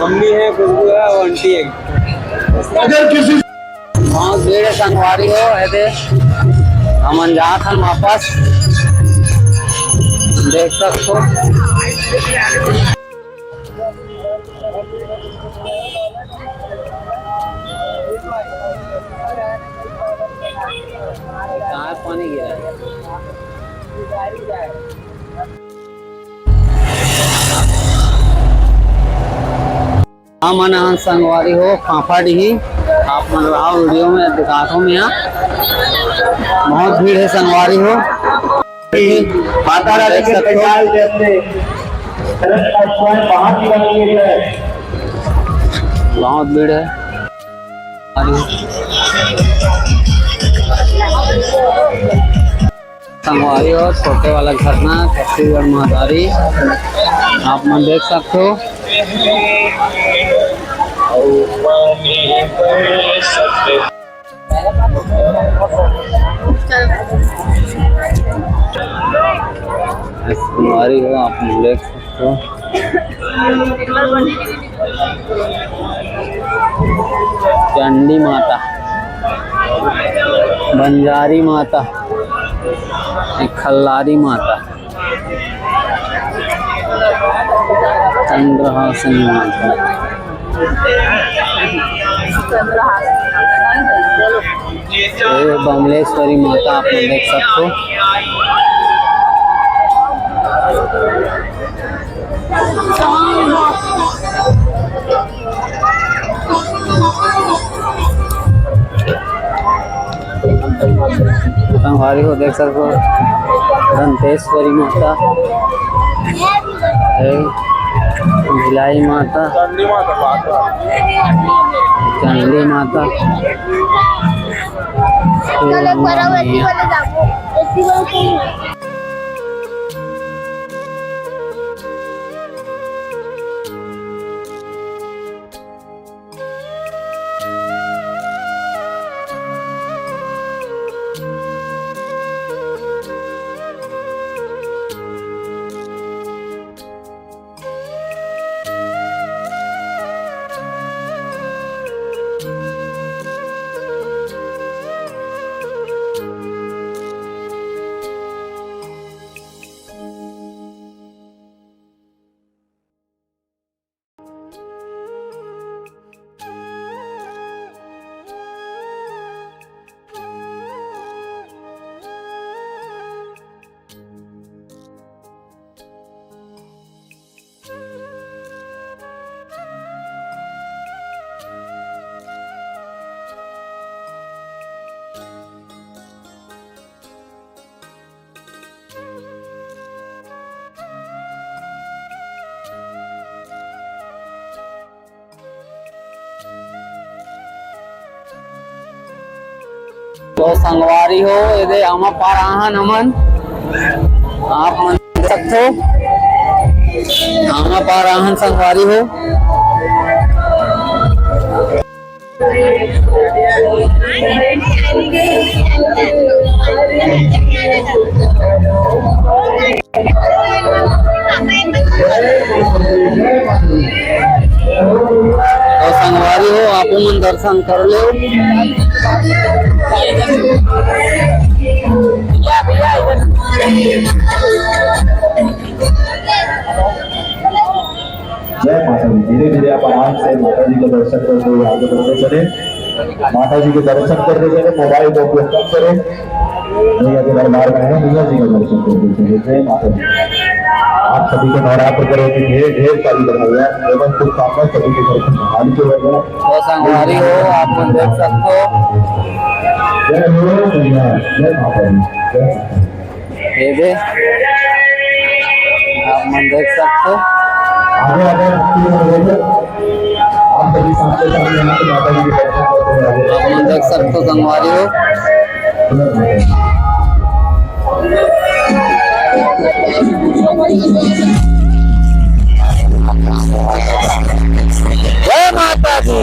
Mummy है, खुशबू है और आंटी है। अगर किसी बहुत भीड़ संगवारी हो ऐसे हमन जात हन वापस देख सकते हो। कहाँ पानी गिरा है? मन संगवारी हो फाफाड़ी ही आप मन आओ वीडियो में दिखाता हूँ। यहाँ बहुत भीड़ है संगवारी हो। माता रानी के पंडाल जैसे बहुत भीड़ है संगवारी हो। छोटे वाला झरना छत्तीसगढ़ महादारी आप मन देख सकते हो। संगवारी हो आप मन देख सकते हो। चंडी माता, बंजारी माता एक खल्लारी माता, चंद्रहासिनी माता, ये बमलेश्वरी माता आप लोग देख सकते हो। संगवारी को देख सकते हो, दंतेश्वरी माता है, भिलाई माता, चंडी माता, तो संगवारी हो ये आमा पाराहन अमन आप मन देख सकते हो, आमा पाराहन संगवारी हो। तो संगवारी हो आप मन दर्शन कर लो। जय माता दी। धीरे धीरे आप आराम से माता जी के दर्शन करते हुए आगे बढ़ते चले। माता जी के दर्शन करते चले, मोबाइल का उपयोग कम करें। मैया के दरबार में है, मैया जी का दर्शन करते चले। जय माता दी। आप सभी को नवरात्र करो कि ढेर ढेर सारी बधाइयाँ एवं शुभकामना सभी के घर संभाल के वगैरह। तो संगवारी हो आप मन देख सकते हो, जय हो मैया, जय माता दी, जय ये दे आप मन देख सकते हो। आगे आगे आप सभी सामने सामने यहाँ पे माता जी के दर्शन करते हुए आगे आप मन देख सकते हो संगवारी हो। जय माता दी।